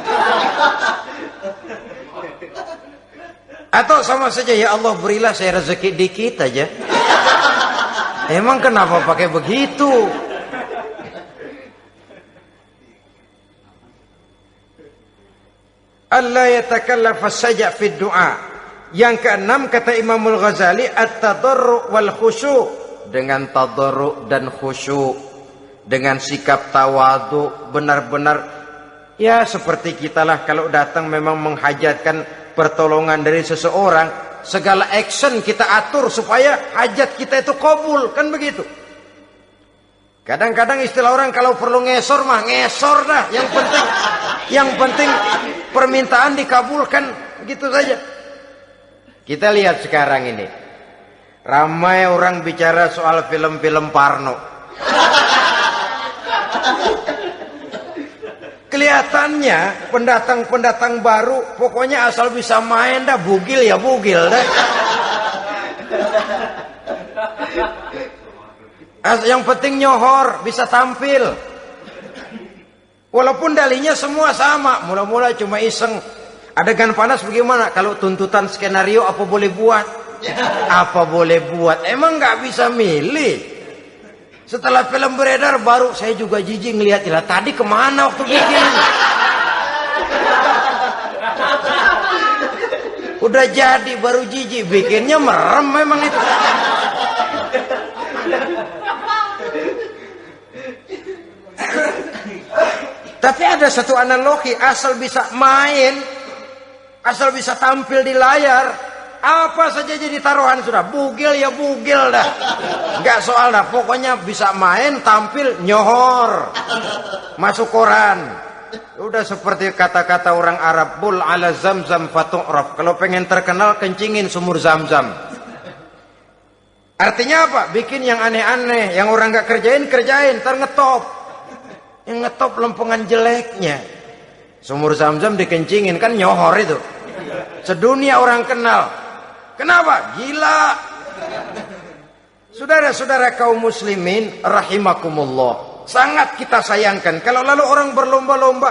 Atau sama saja, ya Allah berilah saya rezeki dikit aja. Emang kenapa pakai begitu? Allah yatakallafa saja fid du'a. Yang keenam kata Imamul Ghazali, at-tadarru' wal khusyu'. Dengan tadarru' dan khusyu', dengan sikap tawadu, benar-benar ya seperti kita lah kalau datang memang menghajatkan pertolongan dari seseorang, segala action kita atur supaya hajat kita itu kabul, kan begitu. Kadang-kadang istilah orang kalau perlu ngesor mah ngesor dah, yang penting permintaan dikabulkan, gitu saja. Kita lihat sekarang ini, ramai orang bicara soal film-film Parno. Kelihatannya pendatang-pendatang baru, pokoknya asal bisa main dah, bugil ya bugil dah. Yang penting nyohor, bisa tampil. Walaupun dalihnya semua sama, mula-mula cuma iseng. Adegan panas bagaimana? Kalau tuntutan skenario apa boleh buat? Apa boleh buat? Emang nggak bisa milih. Setelah film beredar baru saya juga jijik ngelihat, lah tadi kemana waktu bikin? Udah jadi baru jijik, bikinnya merem memang itu. Tapi ada satu analogi, asal bisa main, asal bisa tampil di layar, apa saja jadi taruhan sudah. Bugil ya bugil dah, nggak soal dah. Pokoknya bisa main, tampil, nyohor, masuk koran. Udah seperti kata-kata orang Arab, bul ala zamzam fatu'raf. Kalau pengen terkenal, kencingin sumur Zamzam. Artinya apa? Bikin yang aneh-aneh, yang orang nggak kerjain, ntar ngetop. Yang ngetop lempengan jeleknya. Sumur Zamzam dikencingin, kan nyohor itu. Sedunia orang kenal. Kenapa? Gila. Saudara-saudara kaum muslimin rahimakumullah, sangat kita sayangkan kalau lalu orang berlomba-lomba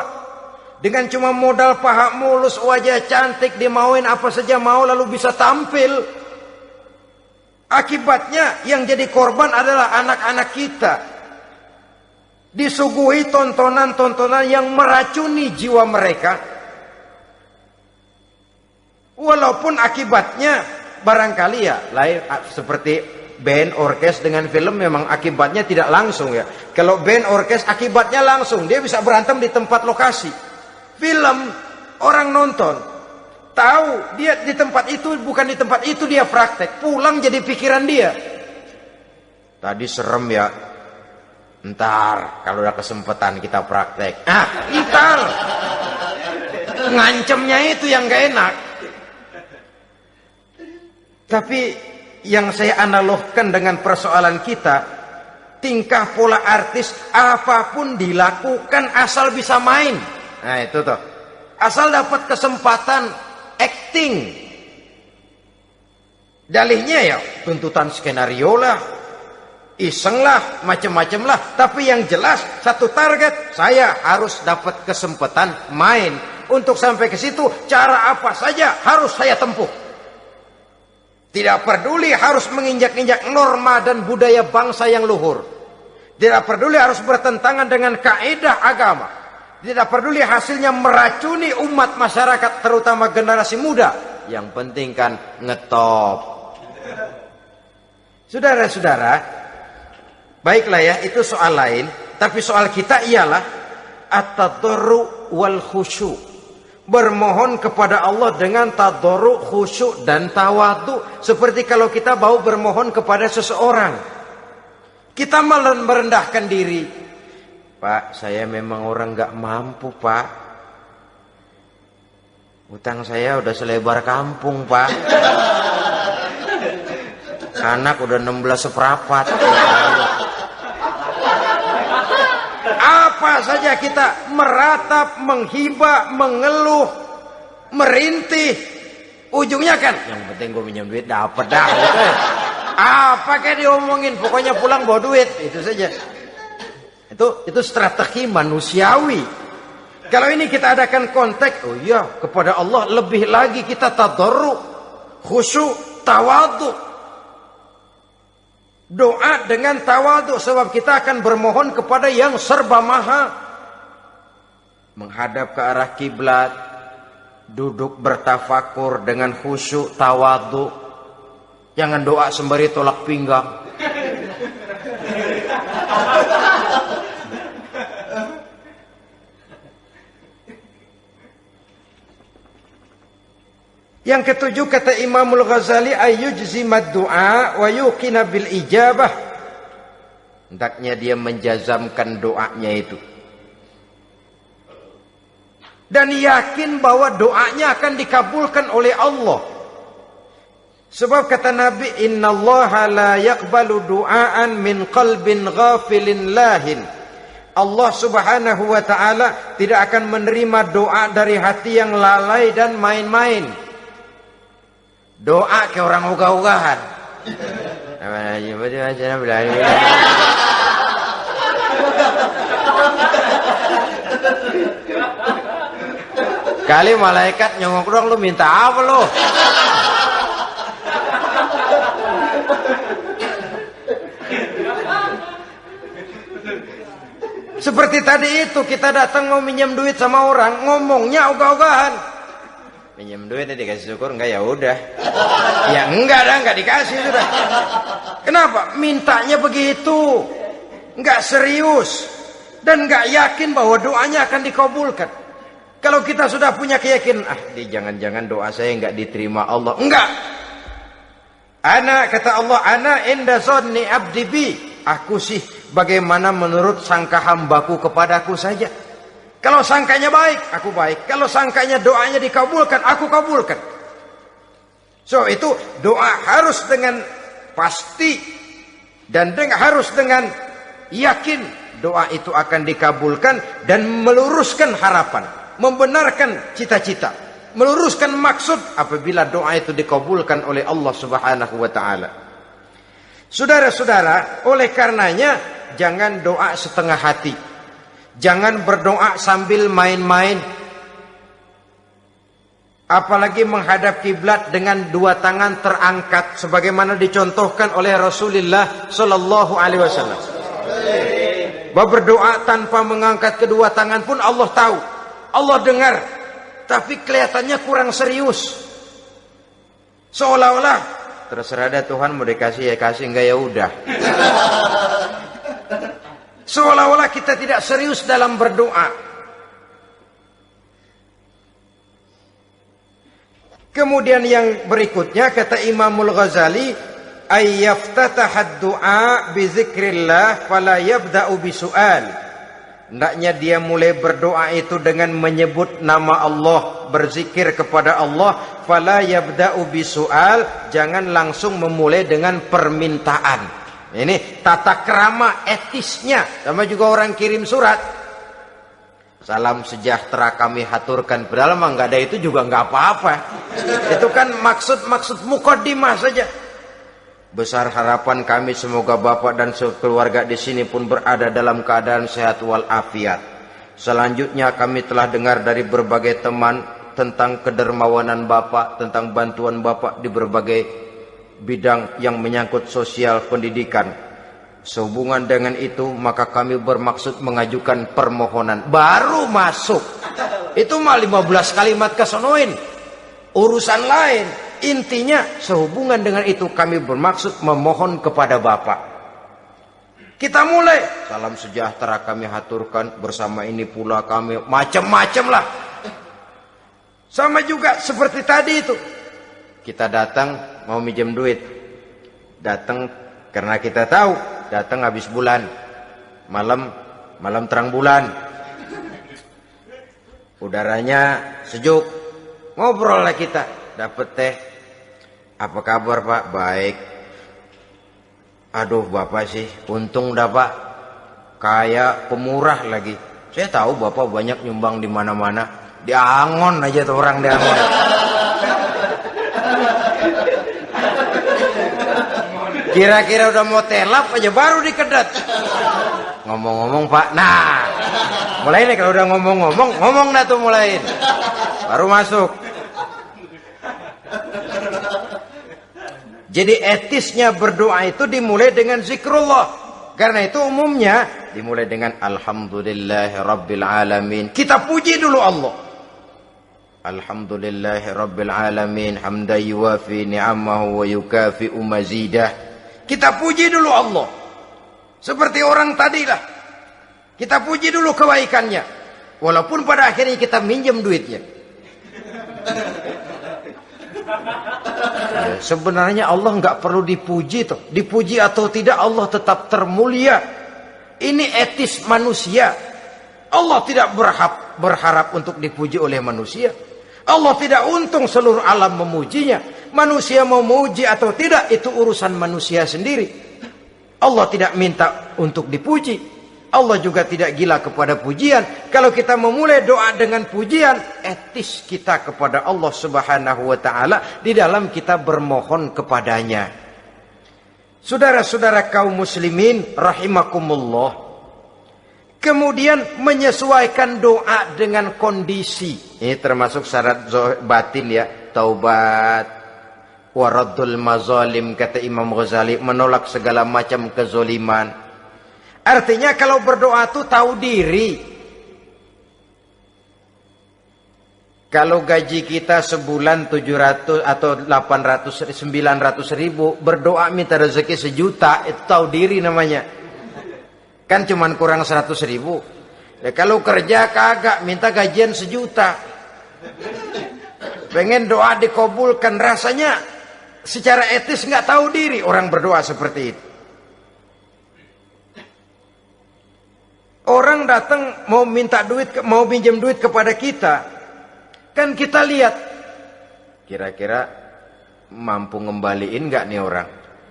dengan cuma modal paha mulus, wajah cantik, dimauin apa saja mau, lalu bisa tampil. Akibatnya yang jadi korban adalah anak-anak kita. Disuguhi tontonan-tontonan yang meracuni jiwa mereka. Walaupun akibatnya barangkali ya lain, seperti band orkes dengan film memang akibatnya tidak langsung ya. Kalau band orkes akibatnya langsung, dia bisa berantem di tempat lokasi. Film orang nonton tahu dia di tempat itu, bukan di tempat itu dia praktek, pulang jadi pikiran dia. Tadi serem ya, ntar kalau udah kesempatan kita praktek. Ntar ngancemnya itu yang gak enak. Tapi yang saya analogkan dengan persoalan kita, tingkah pola artis apapun dilakukan asal bisa main. Nah itu tuh, asal dapat kesempatan acting. Dalihnya ya tuntutan skenario lah, isenglah, macam-macam lah. Tapi yang jelas satu target, saya harus dapat kesempatan main. Untuk sampai ke situ, cara apa saja harus saya tempuh. Tidak peduli harus menginjak-injak norma dan budaya bangsa yang luhur. Tidak peduli harus bertentangan dengan kaidah agama. Tidak peduli hasilnya meracuni umat masyarakat, terutama generasi muda. Yang penting kan ngetop. Saudara-saudara, baiklah ya, itu soal lain. Tapi soal kita ialah at-tadarru wal khusyu'. Bermohon kepada Allah dengan tadarru, khusyuk dan tawadhu. Seperti kalau kita mau bermohon kepada seseorang, kita malah merendahkan diri. Pak, saya memang orang gak mampu, Pak. Utang saya udah selebar kampung, Pak. Anak udah 16 seperempat. Apa saja kita meratap, menghibah, mengeluh, merintih, ujungnya kan yang penting gue minjem duit dapat dah gitu. Apa kayak diomongin, pokoknya pulang bawa duit, itu saja. Itu strategi manusiawi. Kalau ini kita adakan konteks, oh iya, kepada Allah lebih lagi kita tadarru, khusyuk, tawadhu. Doa dengan tawadhu, sebab kita akan bermohon kepada yang serba maha. Menghadap ke arah kiblat, duduk bertafakur dengan khusyuk, tawadhu. Jangan doa sembari tolak pinggang. Yang ketujuh, kata Imamul Ghazali, ayyujzimad du'a wa yuqina bil ijabah. Hendaknya dia menjazamkan doanya itu dan yakin bahwa doanya akan dikabulkan oleh Allah. Sebab kata Nabi, innallaha la yaqbalu du'aan min qalbin ghafilin lahin. Allah subhanahu wa ta'ala tidak akan menerima doa dari hati yang lalai dan main-main. Doa ke orang ogah-ogahan. Kali malaikat nyongok dong, lu minta apa lu? Seperti tadi itu, kita datang mau minjem duit sama orang, ngomongnya ogah-ogahan. Minjem duitnya dikasih syukur, enggak ya udah. Ya enggak dah, enggak dikasih sudah. Kenapa? Mintanya begitu. Enggak serius dan enggak yakin bahwa doanya akan dikabulkan. Kalau kita sudah punya keyakinan, jangan-jangan doa saya enggak diterima Allah. Enggak. Kata Allah, ana inda zanni abdi bi. Aku sih bagaimana menurut sangka hambaku kepadaku saja. Kalau sangkanya baik, aku baik. Kalau sangkanya doanya dikabulkan, aku kabulkan. So itu doa harus dengan pasti dan harus dengan yakin doa itu akan dikabulkan dan meluruskan harapan, membenarkan cita-cita, meluruskan maksud apabila doa itu dikabulkan oleh Allah Subhanahu wa taala. Saudara-saudara, oleh karenanya jangan doa setengah hati. Jangan berdoa sambil main-main. Apalagi menghadap kiblat dengan dua tangan terangkat sebagaimana dicontohkan oleh Rasulullah sallallahu alaihi wasallam. Bahwa berdoa tanpa mengangkat kedua tangan pun Allah tahu. Allah dengar. Tapi kelihatannya kurang serius. Seolah-olah terserah dah Tuhan, mau dikasih ya kasih, enggak ya udah. Seolah-olah kita tidak serius dalam berdoa. Kemudian yang berikutnya kata Imamul Ghazali, ayyaftatahad du'a bi zikrillah fala yabda'u bisu'al. Hendaknya dia mulai berdoa itu dengan menyebut nama Allah, berzikir kepada Allah, fala yabda'u bisu'al, jangan langsung memulai dengan permintaan. Ini tata krama etisnya. Sama juga orang kirim surat, salam sejahtera kami haturkan. Padahal mah nggak ada itu juga nggak apa-apa. Itu kan maksud mukaddimah saja. Besar harapan kami semoga Bapak dan sekeluarga di sini pun berada dalam keadaan sehat walafiat. Selanjutnya kami telah dengar dari berbagai teman tentang kedermawanan Bapak, tentang bantuan Bapak di berbagai bidang yang menyangkut sosial pendidikan. Sehubungan dengan itu maka kami bermaksud mengajukan permohonan. Baru masuk itu mah 15 kalimat kesonoin, urusan lain. Intinya sehubungan dengan itu kami bermaksud memohon kepada Bapak. Kita mulai. Salam sejahtera kami haturkan, bersama ini pula kami macam-macam lah. Sama juga seperti tadi itu. Kita datang mau minjem duit. Datang karena kita tahu datang habis bulan. Malam terang bulan. Udaranya sejuk. Ngobrol lah kita. Dapat teh. Apa kabar Pak? Baik. Aduh Bapak sih, untung dah Pak. Kayak pemurah lagi. Saya tahu Bapak banyak nyumbang di mana-mana. Di Angon aja tuh orang di Angon. Kira-kira udah mau telap aja baru dikedat. Ngomong-ngomong Pak, nah mulai nih kalau udah ngomong dah tuh mulain. Baru masuk. Jadi etisnya berdoa itu dimulai dengan zikrullah. Karena itu umumnya dimulai dengan Alhamdulillahi Rabbil Alamin. Kita puji dulu Allah. Alhamdulillahi Rabbil Alamin. Hamda yuwafi ni'amahu wa yukafi'u mazidah. Kita puji dulu Allah. Seperti orang tadilah. Kita puji dulu kebaikannya. Walaupun pada akhirnya kita minjem duitnya. Ya, sebenarnya Allah nggak perlu dipuji toh. Dipuji atau tidak Allah tetap termulia. Ini etis manusia. Allah tidak berharap untuk dipuji oleh manusia. Allah tidak untung seluruh alam memujinya. Manusia mau memuji atau tidak itu urusan manusia sendiri. Allah tidak minta untuk dipuji. Allah juga tidak gila kepada pujian. Kalau kita memulai doa dengan pujian, etis kita kepada Allah Subhanahu wa taala di dalam kita bermohon kepadanya. Saudara-saudara kaum muslimin rahimakumullah. Kemudian menyesuaikan doa dengan kondisi. Ini termasuk syarat batin ya, taubat, waraddul mazalim kata Imam Ghazali, menolak segala macam kezoliman. Artinya kalau berdoa itu tahu diri. Kalau gaji kita sebulan 700 atau 800, 900 ribu, berdoa minta rezeki 1 juta, itu tahu diri namanya. Kan cuman kurang 100 ribu. Ya, kalau kerja kagak, minta gajian 1 juta. Pengen doa dikabulkan, rasanya secara etis nggak tahu diri orang berdoa seperti itu. Orang datang mau minta duit, mau pinjam duit kepada kita, kan kita lihat kira-kira mampu ngembaliin nggak nih orang.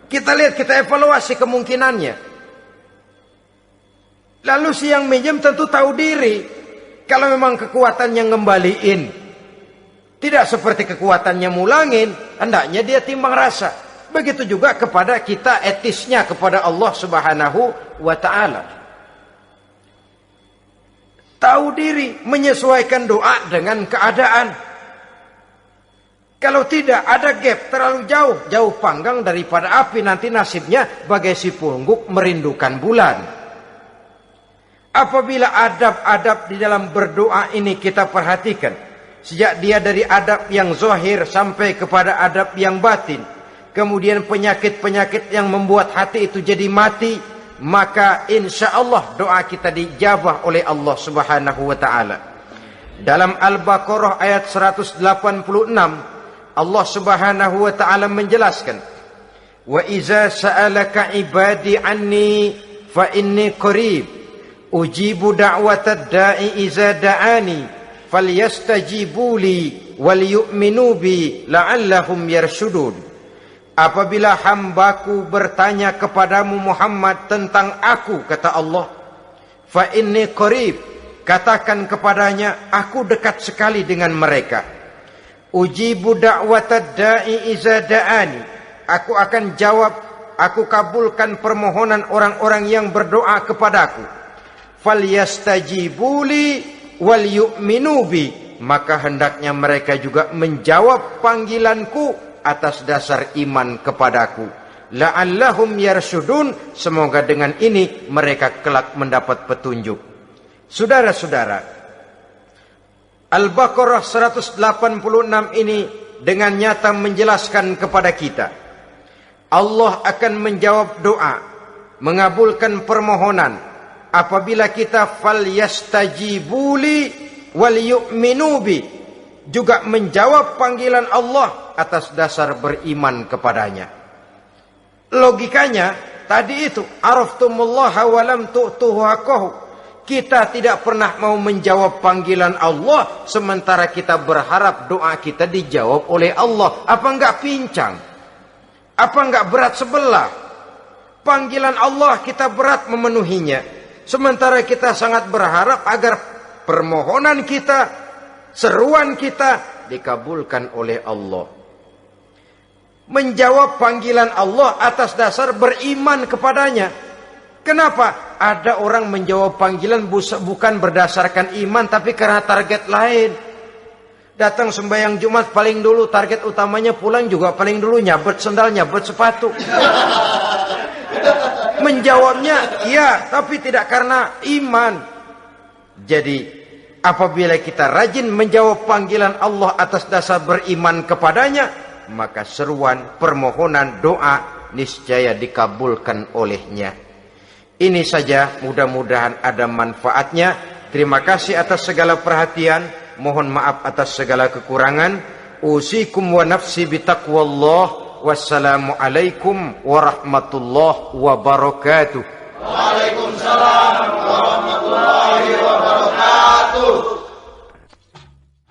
Kita lihat, kita evaluasi kemungkinannya. Lalu si yang minjem tentu tahu diri. Kalau memang kekuatannya ngembaliin, tidak seperti kekuatannya mulangin, hendaknya dia timbang rasa. Begitu juga kepada kita etisnya kepada Allah Subhanahu wa ta'ala. Tahu diri, menyesuaikan doa dengan keadaan. Kalau tidak, ada gap terlalu jauh panggang daripada api, nanti nasibnya bagai si pungguk merindukan bulan. Apabila adab-adab di dalam berdoa ini kita perhatikan, sejak dia dari adab yang zahir sampai kepada adab yang batin, kemudian penyakit-penyakit yang membuat hati itu jadi mati, maka insya Allah doa kita dijabah oleh Allah Subhanahu wa ta'ala. Dalam Al-Baqarah ayat 186, Allah Subhanahu wa ta'ala menjelaskan, wa iza sa'alaka ibadi anni fa inni qarib ujibu da'watad da'i iza da'ani falyastajibu li wal yu'minu bi la'allahum yarshudun. Apabila hambaku bertanya kepadamu Muhammad tentang aku, kata Allah, fa inni qarib, katakan kepadanya aku dekat sekali dengan mereka. Ujibu da'watad da'i iza da'ani, aku akan jawab aku kabulkan permohonan orang-orang yang berdoa kepadaku. Falyastajibuli wal yu'minu bi, maka hendaknya mereka juga menjawab panggilanku atas dasar iman kepadaku. La'allahum yarsyudun, semoga dengan ini mereka kelak mendapat petunjuk. Saudara-saudara, Al-Baqarah 186 ini dengan nyata menjelaskan kepada kita, Allah akan menjawab doa, mengabulkan permohonan apabila kita falyastajibuli wal yu'minu bi, juga menjawab panggilan Allah atas dasar beriman kepadanya. Logikanya tadi itu, araftumullaha wa lam tu'tuhu haqqahu. Kita tidak pernah mau menjawab panggilan Allah sementara kita berharap doa kita dijawab oleh Allah. Apa enggak pincang? Apa enggak berat sebelah? Panggilan Allah kita berat memenuhinya, sementara kita sangat berharap agar permohonan kita, seruan kita dikabulkan oleh Allah. Menjawab panggilan Allah atas dasar beriman kepadanya. Kenapa? Ada orang menjawab panggilan bukan berdasarkan iman, tapi karena target lain. Datang sembahyang Jumat paling dulu, target utamanya pulang juga paling dulu nyabet sendal, nyabet sepatu. Menjawabnya iya, tapi tidak karena iman. Jadi apabila kita rajin menjawab panggilan Allah atas dasar beriman kepadanya, maka seruan, permohonan, doa niscaya dikabulkan olehnya. Ini saja, mudah-mudahan ada manfaatnya. Terima kasih atas segala perhatian. Mohon maaf atas segala kekurangan. Usikum wa nafsi bitaqwallah. Wassalamualaikum warahmatullahi wabarakatuh. Waalaikumsalam warahmatullahi wabarakatuh.